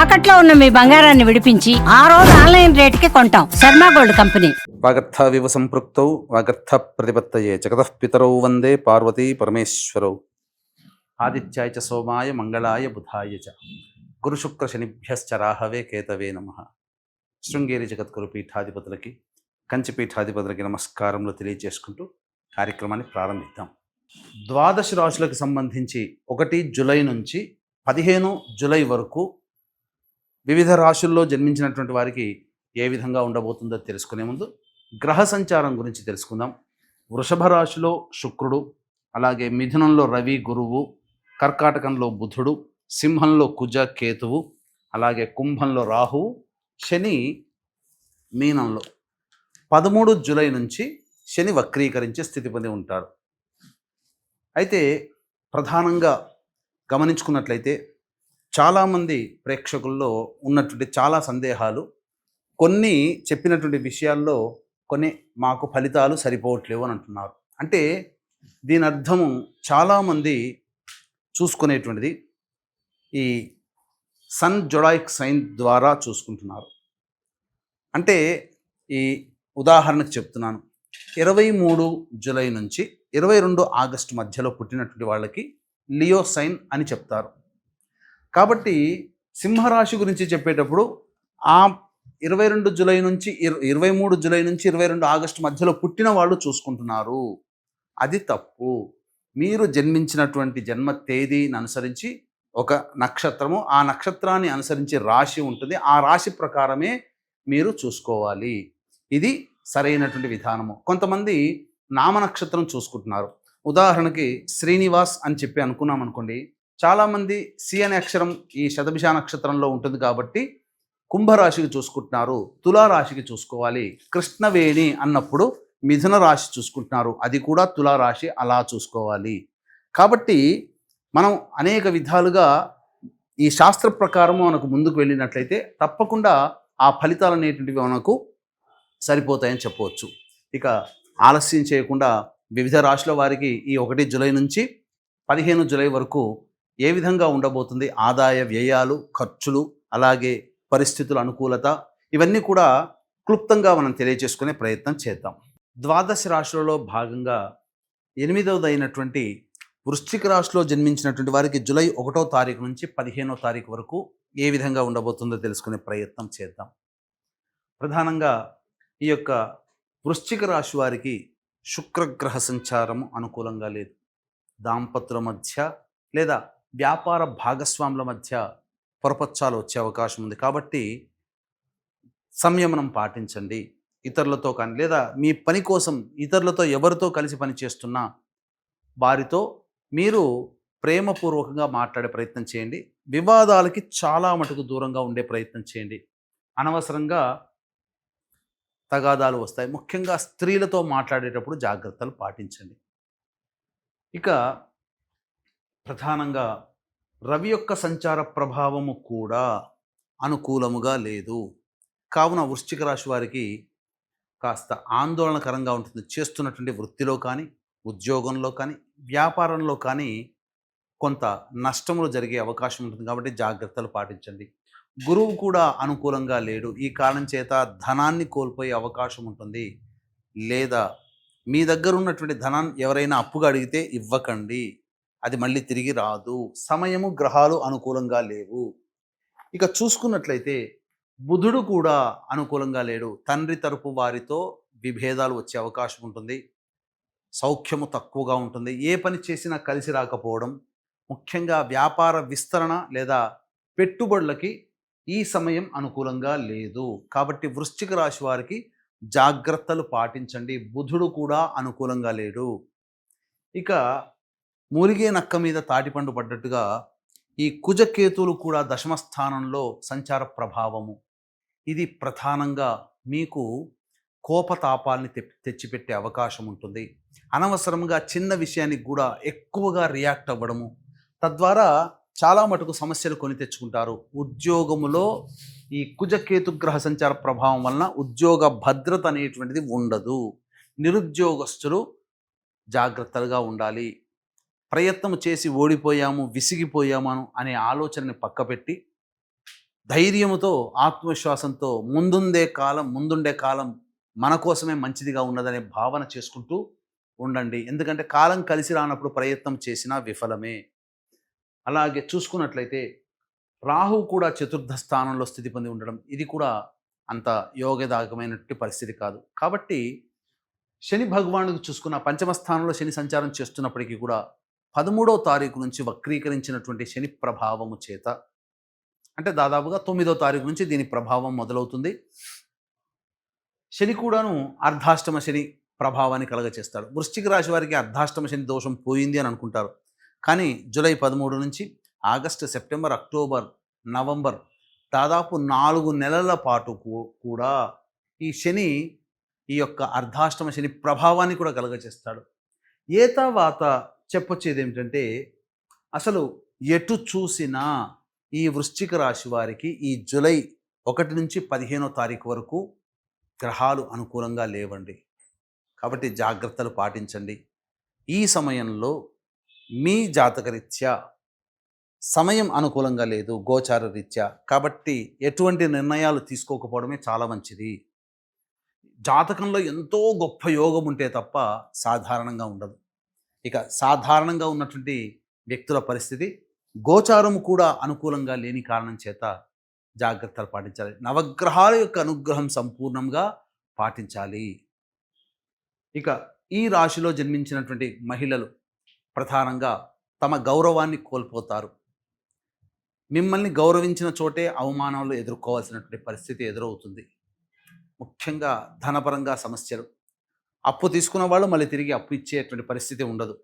తాకట్లో ఉన్న మీ బంగారాన్ని విడిపించి ఆ రోజు ఆన్లైన్ రేటుకి కొంటాం. Sharma gold company. వాగర్థవివ సంపృక్తౌ వాగర్థ ప్రతిపత్తయే జగతః పితరౌ వందే పార్వతీ పరమేశ్వరౌ. ఆదిత్యాయ చ సోమాయ మంగళాయ బుధాయ చ గురుశుక్ర శనిభ్యశ్చ రాహవే కేతవే నమః. శృంగేరి జగద్గురు పీఠాధిపతులకి, కంచి పీఠాధిపతులకి నమస్కారములు తెలియజేసుకుంటూ కార్యక్రమాన్ని ప్రారంభిద్దాం. ద్వాదశ రాశులకు సంబంధించి 1 జూలై నుంచి 15 జూలై వరకు వివిధ రాశుల్లో జన్మించినటువంటి వారికి ఏ విధంగా ఉండబోతుందో తెలుసుకునే ముందు గ్రహ సంచారం గురించి తెలుసుకుందాం. వృషభ రాశిలో శుక్రుడు, అలాగే మిథునంలో రవి గురువు, కర్కాటకంలో బుధుడు, సింహంలో కుజ కేతువు, అలాగే కుంభంలో రాహువు, శని మీనంలో 13 జూలై నుంచి శని వక్రీకరించే స్థితి పొంది ఉంటాడు. అయితే ప్రధానంగా గమనించుకున్నట్లయితే చాలామంది ప్రేక్షకుల్లో ఉన్నటువంటి చాలా సందేహాలు, కొన్ని చెప్పినటువంటి విషయాల్లో కొన్ని మాకు ఫలితాలు సరిపోవట్లేవు అని అంటున్నారు. అంటే దీని అర్థము చాలామంది చూసుకునేటువంటిది ఈ సన్ జొడాయిక్ సైన్ ద్వారా చూసుకుంటున్నారు. అంటే ఈ ఉదాహరణకు చెప్తున్నాను, 23 జూలై నుంచి 22 ఆగస్టు మధ్యలో పుట్టినటువంటి వాళ్ళకి లియో సైన్ అని చెప్తారు. కాబట్టి సింహరాశి గురించి చెప్పేటప్పుడు ఆ 22 జూలై నుంచి 23 జూలై నుంచి 22 ఆగస్టు మధ్యలో పుట్టిన వాళ్ళు చూసుకుంటున్నారు. అది తప్పు. మీరు జన్మించినటువంటి జన్మ తేదీని అనుసరించి ఒక నక్షత్రము, ఆ నక్షత్రాన్ని అనుసరించి రాశి ఉంటుంది. ఆ రాశి ప్రకారమే మీరు చూసుకోవాలి. ఇది సరైనటువంటి విధానము. కొంతమంది నామ నక్షత్రం చూసుకుంటున్నారు. ఉదాహరణకి శ్రీనివాస్ అని చెప్పి అనుకున్నాం అనుకోండి, చాలామంది సి అనే అక్షరం ఈ శతభిష నక్షత్రంలో ఉంటుంది కాబట్టి కుంభరాశికి చూసుకుంటున్నారు, తులారాశికి చూసుకోవాలి. కృష్ణవేణి అన్నప్పుడు మిథున రాశి చూసుకుంటున్నారు, అది కూడా తులారాశి, అలా చూసుకోవాలి. కాబట్టి మనం అనేక విధాలుగా ఈ శాస్త్ర ప్రకారము మనకు ముందుకు వెళ్ళినట్లయితే తప్పకుండా ఆ ఫలితాలు అనేటువంటివి మనకు సరిపోతాయని చెప్పవచ్చు. ఇక ఆలస్యం చేయకుండా వివిధ రాశుల వారికి ఈ 1 జూలై నుంచి 15 జూలై వరకు ఏ విధంగా ఉండబోతుంది, ఆదాయ వ్యయాలు, ఖర్చులు, అలాగే పరిస్థితుల అనుకూలత, ఇవన్నీ కూడా క్లుప్తంగా మనం తెలియజేసుకునే ప్రయత్నం చేద్దాం. ద్వాదశ రాశులలో భాగంగా 8వ అయినటువంటి వృశ్చిక రాశిలో జన్మించినటువంటి వారికి జూలై 1వ తారీఖు నుంచి 15వ తారీఖు వరకు ఏ విధంగా ఉండబోతుందో తెలుసుకునే ప్రయత్నం చేద్దాం. ప్రధానంగా ఈ యొక్క వృశ్చిక రాశి వారికి శుక్రగ్రహ సంచారము అనుకూలంగా లేదు. దాంపతుల మధ్య లేదా వ్యాపార భాగస్వాముల మధ్య పొరపచ్చాలు వచ్చే అవకాశం ఉంది. కాబట్టి సంయమనం పాటించండి. ఇతరులతో కానీ లేదా మీ పని కోసం ఇతరులతో ఎవరితో కలిసి పని చేస్తున్నా వారితో మీరు ప్రేమపూర్వకంగా మాట్లాడే ప్రయత్నం చేయండి. వివాదాలకి చాలా మటుకు దూరంగా ఉండే ప్రయత్నం చేయండి. అనవసరంగా తగాదాలు వస్తాయి. ముఖ్యంగా స్త్రీలతో మాట్లాడేటప్పుడు జాగ్రత్తలు పాటించండి. ఇక ప్రధానంగా రవి యొక్క సంచార ప్రభావము కూడా అనుకూలముగా లేదు. కావున వృశ్చిక రాశి వారికి కాస్త ఆందోళనకరంగా ఉంటుంది. చేస్తున్నటువంటి వృత్తిలో కానీ, ఉద్యోగంలో కానీ, వ్యాపారంలో కానీ కొంత నష్టములు జరిగే అవకాశం ఉంటుంది. కాబట్టి జాగ్రత్తలు పాటించండి. గురువు కూడా అనుకూలంగా లేడు. ఈ కారణం చేత ధనాన్ని కోల్పోయే అవకాశం ఉంటుంది. లేదా మీ దగ్గర ఉన్నటువంటి ధనాన్ని ఎవరైనా అప్పుగా అడిగితే ఇవ్వకండి, అది మళ్ళీ తిరిగి రాదు. సమయము, గ్రహాలు అనుకూలంగా లేవు. ఇక చూసుకున్నట్లయితే బుధుడు కూడా అనుకూలంగా లేడు. తండ్రి తరపు వారితో విభేదాలు వచ్చే అవకాశం ఉంటుంది. సౌఖ్యము తక్కువగా ఉంటుంది. ఏ పని చేసినా కలిసి రాకపోవడం, ముఖ్యంగా వ్యాపార విస్తరణ లేదా పెట్టుబడులకి ఈ సమయం అనుకూలంగా లేదు. కాబట్టి వృశ్చిక రాశి వారికి జాగ్రత్తలు పాటించండి. బుధుడు కూడా అనుకూలంగా లేడు. ఇక మూలిగే నక్క మీద తాటిపండు పడ్డట్టుగా ఈ కుజకేతువులు కూడా దశమ స్థానంలో సంచార ప్రభావము. ఇది ప్రధానంగా మీకు కోపతాపాల్ని తెచ్చిపెట్టే అవకాశం ఉంటుంది. అనవసరంగా చిన్న విషయానికి కూడా ఎక్కువగా రియాక్ట్ అవ్వడము, తద్వారా చాలా మటుకు సమస్యలు కొని తెచ్చుకుంటారు. ఉద్యోగములో ఈ కుజకేతు గ్రహ సంచార ప్రభావం వలన ఉద్యోగ భద్రత అనేటువంటిది ఉండదు. నిరుద్యోగస్తులు జాగ్రత్తగా ఉండాలి. ప్రయత్నం చేసి ఓడిపోయాము, విసిగిపోయాము అనే ఆలోచనని పక్కపెట్టి ధైర్యముతో, ఆత్మవిశ్వాసంతో ముందుండే కాలం మన కోసమే మంచిదిగా ఉన్నదనే భావన చేసుకుంటూ ఉండండి. ఎందుకంటే కాలం కలిసి రానప్పుడు ప్రయత్నం చేసినా విఫలమే. అలాగే చూసుకున్నట్లయితే రాహువు కూడా చతుర్థ స్థానంలో స్థితి పొంది ఉండడం, ఇది కూడా అంత యోగదాయకమైనటువంటి పరిస్థితి కాదు. కాబట్టి శని భగవానుడికి చూసుకున్న పంచమ స్థానంలో శని సంచారం చేస్తున్నప్పటికీ కూడా 13వ తారీఖు నుంచి వక్రీకరించినటువంటి శని ప్రభావము చేత, అంటే దాదాపుగా 9వ తారీఖు నుంచి దీని ప్రభావం మొదలవుతుంది. శని కూడాను అర్ధాష్టమ శని ప్రభావాన్ని కలగచేస్తాడు. వృశ్చిక రాశి వారికి అర్ధాష్టమ శని దోషం పోయింది అని అనుకుంటారు. కానీ జూలై 13 నుంచి ఆగస్టు, సెప్టెంబర్, అక్టోబర్, నవంబర్ దాదాపు 4 నెలల పాటు కూడా ఈ శని ఈ యొక్క అర్ధాష్టమ శని ప్రభావాన్ని కూడా కలగచేస్తాడు. ఏతావాత చెప్పొచ్చేది ఏమిటంటే, అసలు ఎటు చూసినా ఈ వృశ్చిక రాశి వారికి ఈ జూలై 1 నుంచి 15వ తారీఖు వరకు గ్రహాలు అనుకూలంగా లేవండి. కాబట్టి జాగ్రత్తలు పాటించండి. ఈ సమయంలో మీ జాతకరీత్యా సమయం అనుకూలంగా లేదు, గోచార రీత్యా. కాబట్టి ఎటువంటి నిర్ణయాలు తీసుకోకపోవడమే చాలా మంచిది. జాతకంలో ఎంతో గొప్ప యోగం ఉంటే తప్ప సాధారణంగా ఉండదు. ఇక సాధారణంగా ఉన్నటువంటి వ్యక్తుల పరిస్థితి, గోచారం కూడా అనుకూలంగా లేని కారణం చేత జాగ్రత్తలు పాటించాలి. నవగ్రహాల యొక్క అనుగ్రహం సంపూర్ణంగా పాటించాలి. ఇక ఈ రాశిలో జన్మించినటువంటి మహిళలు ప్రధానంగా తమ గౌరవాన్ని కోల్పోతారు. మిమ్మల్ని గౌరవించిన చోటే అవమానాలు ఎదుర్కోవాల్సినటువంటి పరిస్థితి ఎదురవుతుంది. ముఖ్యంగా ధనపరంగా సమస్యలు, అప్పు తీసుకున్న వాళ్ళు మళ్ళీ తిరిగి అప్పు ఇచ్చేటువంటి పరిస్థితి ఉండదు.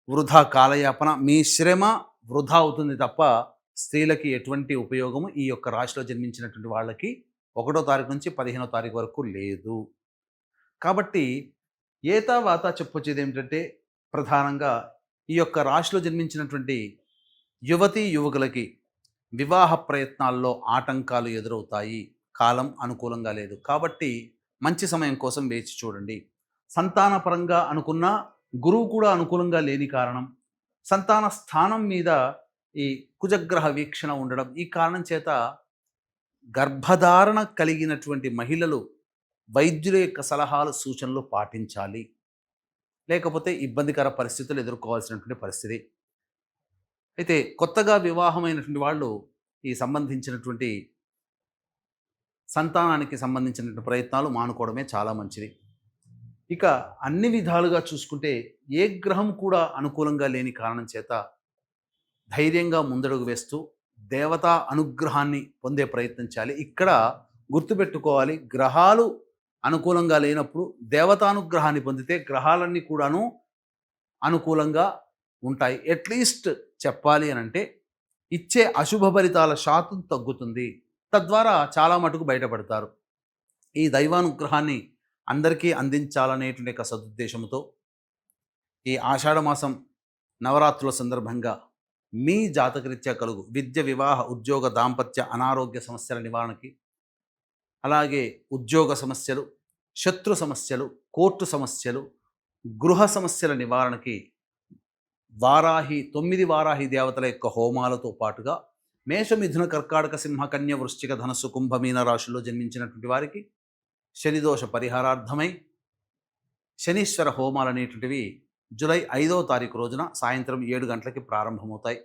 వృధా కాలయాపన, మీ శ్రమ వృధా అవుతుంది తప్ప స్త్రీలకి ఎటువంటి ఉపయోగము ఈ యొక్క రాశిలో జన్మించినటువంటి వాళ్ళకి 1వ తారీఖు నుంచి 15వ తారీఖు వరకు లేదు. కాబట్టి ఏతావాత చెప్పొచ్చేది ఏమిటంటే, ప్రధానంగా ఈ యొక్క రాశిలో జన్మించినటువంటి యువతీ యువకులకి వివాహ ప్రయత్నాల్లో ఆటంకాలు ఎదురవుతాయి. కాలం అనుకూలంగా లేదు. కాబట్టి మంచి సమయం కోసం వేచి చూడండి. సంతానపరంగా అనుకున్న గురువు కూడా అనుకూలంగా లేని కారణం, సంతాన స్థానం మీద ఈ కుజగ్రహ వీక్షణ ఉండడం, ఈ కారణం చేత గర్భధారణ కలిగినటువంటి మహిళలు వైద్యుల యొక్క సలహాలు, సూచనలు పాటించాలి. లేకపోతే ఇబ్బందికర పరిస్థితులు ఎదుర్కోవాల్సినటువంటి పరిస్థితి. అయితే కొత్తగా వివాహమైనటువంటి వాళ్ళు ఈ సంబంధించినటువంటి సంతానానికి సంబంధించినటువంటి ప్రయత్నాలు మానుకోవడమే చాలా మంచిది. ఇక అన్ని విధాలుగా చూసుకుంటే ఏ గ్రహం కూడా అనుకూలంగా లేని కారణం చేత ధైర్యంగా ముందడుగు వేస్తూ దేవతా అనుగ్రహాన్ని పొందే ప్రయత్నం చేయాలి. ఇక్కడ గుర్తుపెట్టుకోవాలి, గ్రహాలు అనుకూలంగా లేనప్పుడు దేవతానుగ్రహాన్ని పొందితే గ్రహాలన్నీ కూడాను అనుకూలంగా ఉంటాయి. అట్లీస్ట్ చెప్పాలి అని అంటే ఇచ్చే అశుభ ఫలితాల శాతం తగ్గుతుంది. తద్వారా చాలా మటుకు బయటపడతారు. ఈ దైవానుగ్రహాన్ని అందరికీ అందించాలనేటువంటి ఒక సదుద్దేశంతో ఈ ఆషాఢమాసం నవరాత్రుల సందర్భంగా మీ జాతకరీత్యా కలుగు విద్య, వివాహ, ఉద్యోగ, దాంపత్య, అనారోగ్య సమస్యల నివారణకి, అలాగే ఉద్యోగ సమస్యలు, శత్రు సమస్యలు, కోర్టు సమస్యలు, గృహ సమస్యల నివారణకి 9 వారాహి దేవతల యొక్క హోమాలతో పాటుగా మేష, మిథున, కర్కాటక, సింహ, కన్య, వృశ్చిక, ధనస్సు, కుంభ, మీన రాశుల్లో జన్మించినటువంటి వారికి శనిదోష పరిహారార్థమై శనీశ్వర హోమాలు అనేటువంటివి జూలై 5వ తారీఖు రోజున సాయంత్రం 7 గంటలకి ప్రారంభమవుతాయి.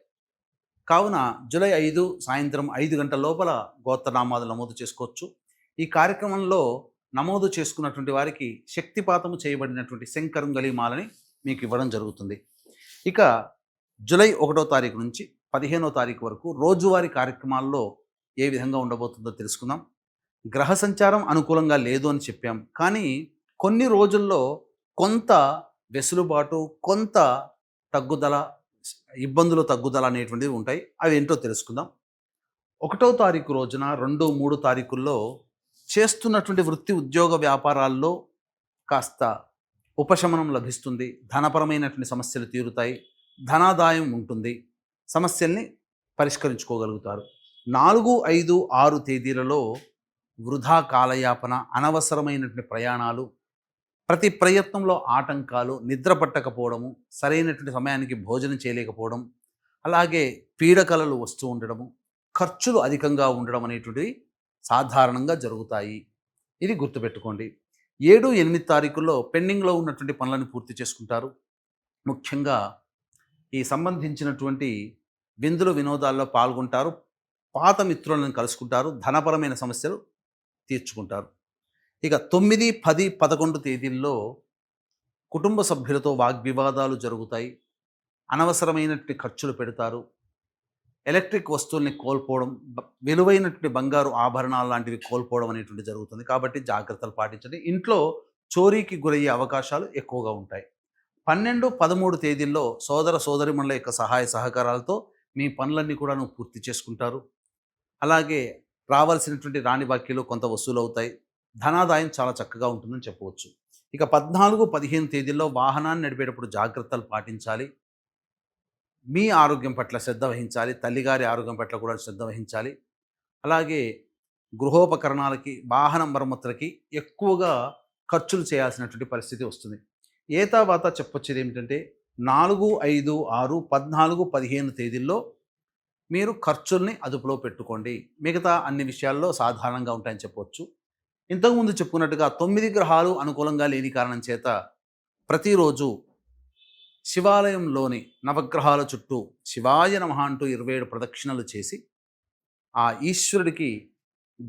కావున జూలై 5 సాయంత్రం 5 గంటల లోపల గోత్రనామాలు నమోదు చేసుకోవచ్చు. ఈ కార్యక్రమంలో నమోదు చేసుకున్నటువంటి వారికి శక్తిపాతము చేయబడినటువంటి శంకరుంగలి మాలని మీకు ఇవ్వడం జరుగుతుంది. ఇక జూలై 1వ తారీఖు నుంచి 15వ తారీఖు వరకు రోజువారీ కార్యక్రమాల్లో ఏ విధంగా ఉండబోతుందో తెలుసుకుందాం. గ్రహ సంచారం అనుకూలంగా లేదు అని చెప్పాం, కానీ కొన్ని రోజుల్లో కొంత వెసులుబాటు, కొంత తగ్గుదల, ఇబ్బందులు తగ్గుదల అనేటువంటివి ఉంటాయి. అవి ఏంటో తెలుసుకుందాం. 1వ తారీఖు రోజున 2, 3 తారీఖుల్లో చేస్తున్నటువంటి వృత్తి, ఉద్యోగ, వ్యాపారాల్లో కాస్త ఉపశమనం లభిస్తుంది. ధనపరమైనటువంటి సమస్యలు తీరుతాయి. ధనాదాయం ఉంటుంది. సమస్యల్ని పరిష్కరించుకోగలుగుతారు. 4, 5, 6 తేదీలలో వృధా కాలయాపన, అనవసరమైనటువంటి ప్రయాణాలు, ప్రతి ప్రయత్నంలో ఆటంకాలు, నిద్ర పట్టకపోవడము, సరైనటువంటి సమయానికి భోజనం చేయలేకపోవడం, అలాగే పీడకలలు వస్తూ ఉండడము, ఖర్చులు అధికంగా ఉండడం అనేటువంటివి సాధారణంగా జరుగుతాయి. ఇది గుర్తుపెట్టుకోండి. 7, 8 తారీఖుల్లో పెండింగ్లో ఉన్నటువంటి పనులను పూర్తి చేసుకుంటారు. ముఖ్యంగా ఈ సంబంధించినటువంటి విందులు వినోదాల్లో పాల్గొంటారు. పాత మిత్రులను కలుసుకుంటారు. ధనపరమైన సమస్యలు తీర్చుకుంటారు. ఇక 9, 10, 11 తేదీల్లో కుటుంబ సభ్యులతో వాగ్వివాదాలు జరుగుతాయి. అనవసరమైనటువంటి ఖర్చులు పెడతారు. ఎలక్ట్రిక్ వస్తువుల్ని కోల్పోవడం, విలువైనటువంటి బంగారు ఆభరణాలు లాంటివి కోల్పోవడం అనేటువంటి జరుగుతుంది. కాబట్టి జాగ్రత్తలు పాటించండి. ఇంట్లో చోరీకి గురయ్యే అవకాశాలు ఎక్కువగా ఉంటాయి. 12, 13 తేదీల్లో సోదర సోదరిమణుల యొక్క సహాయ సహకారాలతో మీ పనులన్నీ కూడా పూర్తి చేసుకుంటారు. అలాగే రావాల్సినటువంటి రాని బాకీలు కొంత వసూలవుతాయి. ధనాదాయం చాలా చక్కగా ఉంటుందని చెప్పవచ్చు. ఇక 14, 15 తేదీల్లో వాహనాన్ని నడిపేటప్పుడు జాగ్రత్తలు పాటించాలి. మీ ఆరోగ్యం పట్ల శ్రద్ధ వహించాలి. తల్లిగారి ఆరోగ్యం పట్ల కూడా శ్రద్ధ వహించాలి. అలాగే గృహోపకరణాలకి, వాహన మరమ్మతులకి ఎక్కువగా ఖర్చులు చేయాల్సినటువంటి పరిస్థితి వస్తుంది. ఏతావాత చెప్పొచ్చేది ఏమిటంటే 4, 5, 6, 14, 15 తేదీల్లో మీరు ఖర్చుల్ని అదుపులో పెట్టుకోండి. మిగతా అన్ని విషయాల్లో సాధారణంగా ఉంటాయని చెప్పవచ్చు. ఇంతకుముందు చెప్పుకున్నట్టుగా 9 గ్రహాలు అనుకూలంగా లేని కారణం చేత ప్రతిరోజు శివాలయంలోని నవగ్రహాల చుట్టూ శివాయ నమః అంటూ 27 ప్రదక్షిణలు చేసి ఆ ఈశ్వరుడికి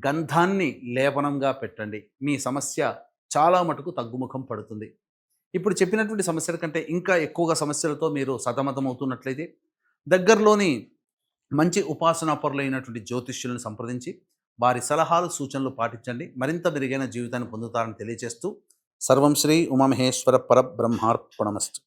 గంధాన్ని లేపనంగా పెట్టండి. మీ సమస్య చాలా మటుకు తగ్గుముఖం పడుతుంది. ఇప్పుడు చెప్పినటువంటి సమస్యల కంటే ఇంకా ఎక్కువగా సమస్యలతో మీరు సతమతమవుతున్నట్లయితే దగ్గరలోని మంచి ఉపాసనా పరులైనటువంటి జ్యోతిష్యులను సంప్రదించి వారి సలహాలు సూచనలు పాటించండి. మరింత మెరుగైన జీవితాన్ని పొందుతారని తెలియజేస్తూ సర్వం శ్రీ ఉమామహేశ్వర పరబ్రహ్మార్పణమస్తు.